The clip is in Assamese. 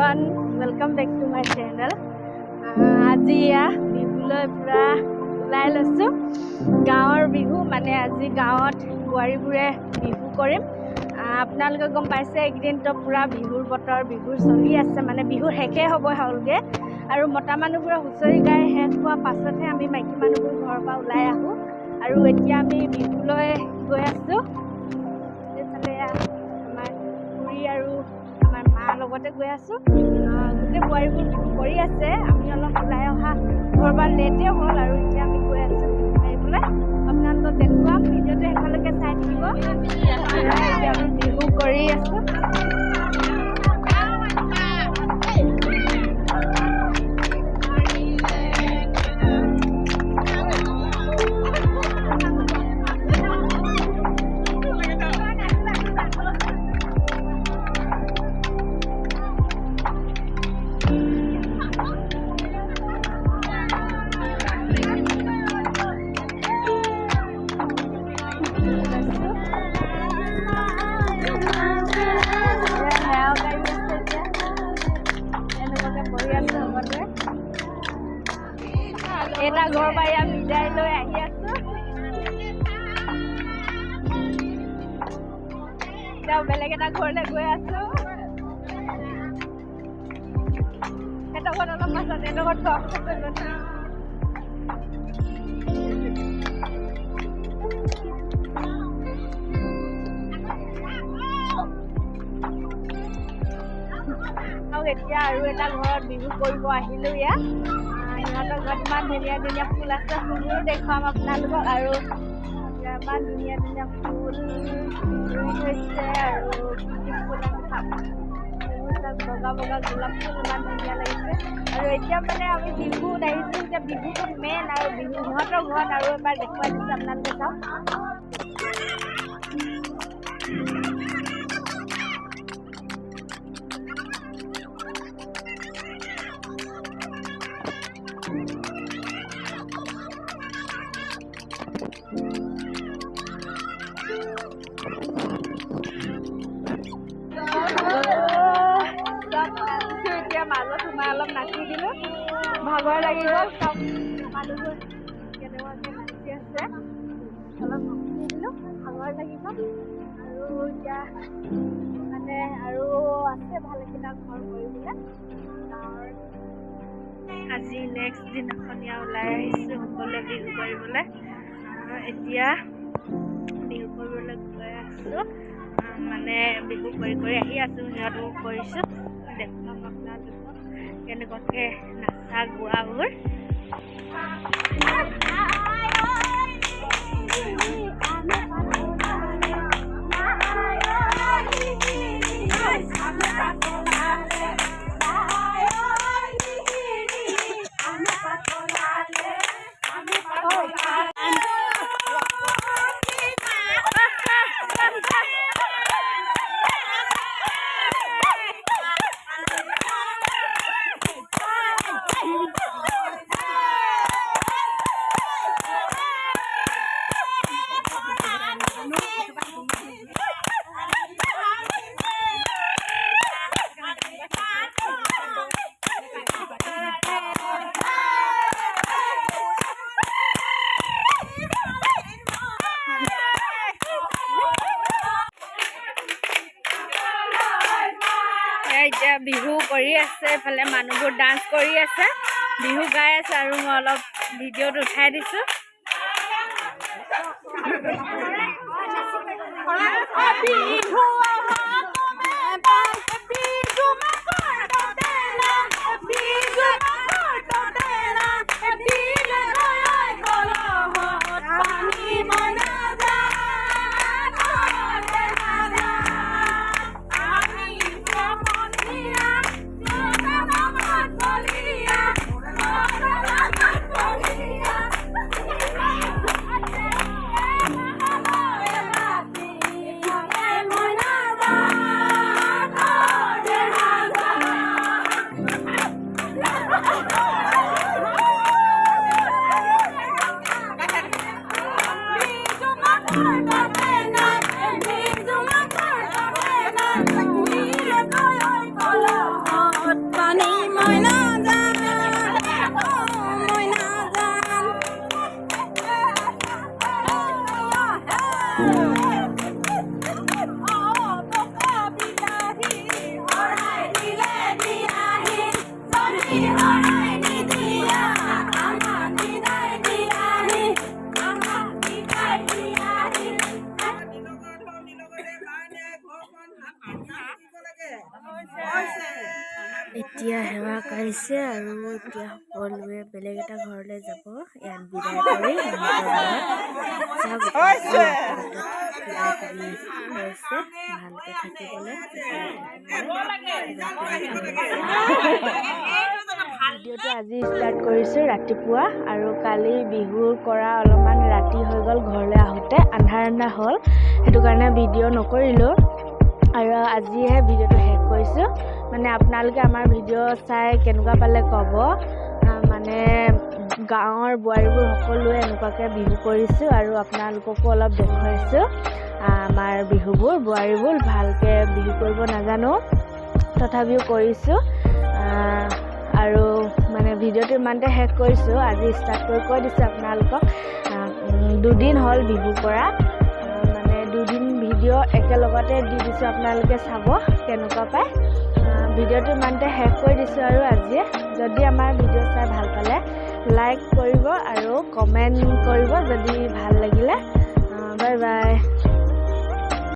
everyone, welcome back to my channel. আজি বিহুলৈ পুৰা ওলাই লৈছোঁ গাঁৱৰ বিহু মানে আজি গাঁৱত বোৱাৰীবোৰে বিহু কৰিম। আপোনালোকে গম পাইছে এইকেইদিনতো পুৰা বিহুৰ বতৰ, বিহুৰ চলি আছে মানে বিহুৰ শেষে হ'ব হ'লগৈ আৰু মতা মানুহবোৰে হুঁচৰি গাই শেষ হোৱাৰ পাছতহে আমি মাইকী মানুহবোৰ ঘৰৰ পৰা ওলাই আহোঁ আৰু এতিয়া আমি বিহুলৈ গৈ আছোঁ। এইফালে আমাৰ খুৰী আৰু আমাৰ মাৰ লগতে গৈ আছোঁ। গোটেই বোৱাৰীবোৰ বিহু কৰি আছে, আমি অলপ ওলাই অহা ঘৰৰ পৰা লেটেই হ'ল আৰু এতিয়া আমি গৈ আছোঁ বিহু মাৰিবলৈ। আপোনালোকক দেখুৱাম, ভিডিঅ'টো শেষলৈকে চাই থাকিব। এতিয়া আমি বিহু কৰি আছোঁ। এটা ঘৰ পৰা ইয়াত বিদায় লৈ আহি আছোঁ। এতিয়া বেলেগ এটা ঘৰলৈ গৈ আছোঁ। এটা ঘৰত অলপ পাছত এটা ঘৰত এতিয়া আৰু এটা ঘৰত বিহু কৰিব আহিলোঁ ইয়াত। সিহঁতৰ ঘৰত ইমান ধুনীয়া ধুনীয়া ফুল আছে, ফুলবোৰো দেখুৱাম আপোনালোকক আৰু ইমান ধুনীয়া ধুনীয়া ফুল ৰুই থৈছে আৰু কি কি ফুল আমি চাম। বগা বগা গোলাপ ফুল ইমান ধুনীয়া লাগিছে আৰু এতিয়া মানে আমি বিহুত আহিছোঁ। এতিয়া বিহুটো মেইন আৰু বিহু সিহঁতৰ ঘৰত আৰু এবাৰ দেখুৱাই দিছোঁ, আপোনালোকে চাওক। এতিয়া মাজত সোমাই অলপ নাচি দিলোঁ, ভাগৰ লাগি গ'ল। চব মানুহবোৰ কেনেকুৱাকৈ নাচি আছে, অলপ নাচি দিলোঁ, ভাগৰ লাগি গ'ল। আৰু এতিয়া মানে আৰু আছে ভালেকেইটা ঘৰ কৰিবলৈ গাঁৱৰ। আজি নেক্সট দিনাখনীয়া ওলাই আহিছোঁ সকলোৱে বিহু কৰিবলৈ। এতিয়া বিহু কৰিবলৈ গৈ আছোঁ, মানে বিহু কৰি আহি আছোঁ। সিহঁতক কৰিছোঁ, দেখুৱাম আপোনালোকক কেনেকুৱাকৈ নাচা গোৱাবোৰ। এতিয়া বিহু কৰি আছে, এইফালে মানুহবোৰ ডান্স কৰি আছে, বিহু গাই আছে আৰু মই অলপ ভিডিঅ'ত উঠাই দিছোঁ। এতিয়া সেৱা কৰিছে আৰু এতিয়া সকলোৱে বেলেগ এটা ঘৰলৈ যাব। ইয়াত বিদায় কৰি ভালকে থাকিবলৈ ভিডিঅ'টো আজি ষ্টাৰ্ট কৰিছোঁ ৰাতিপুৱা আৰু কালি বিহুৰ কৰা অলপমান ৰাতি হৈ গ'ল। ঘৰলৈ আহোঁতে আন্ধাৰ হ'ল, সেইটো কাৰণে ভিডিঅ' নকৰিলোঁ আৰু আজিহে ভিডিঅ'টো শেষ কৰিছোঁ। মানে আপোনালোকে আমাৰ ভিডিঅ' চাই কেনেকুৱা পালে ক'ব। মানে গাঁৱৰ বোৱাৰীবোৰ সকলোৱে এনেকুৱাকৈ বিহু কৰিছোঁ আৰু আপোনালোককো অলপ দেখুৱাইছোঁ আমাৰ বিহুবোৰ। বোৱাৰীবোৰ ভালকৈ বিহু কৰিব নাজানো, তথাপিও কৰিছোঁ আৰু মানে ভিডিঅ'টো ইমানতে শেষ কৰিছোঁ। আজি ষ্টাৰ্ট কৰি কৈ দিছোঁ আপোনালোকক, 2 দিন হ'ল বিহু কৰা, মানে 2 দিন ভিডিঅ' একেলগতে দি দিছোঁ, আপোনালোকে চাব কেনেকুৱা পায়। ভিডিঅ'টো ইমানতে শেষ কৰি দিছোঁ আৰু আজিয়ে। যদি আমাৰ ভিডিঅ' চাই ভাল পালে লাইক কৰিব আৰু কমেণ্ট কৰিব যদি ভাল লাগিলে। Bye bye.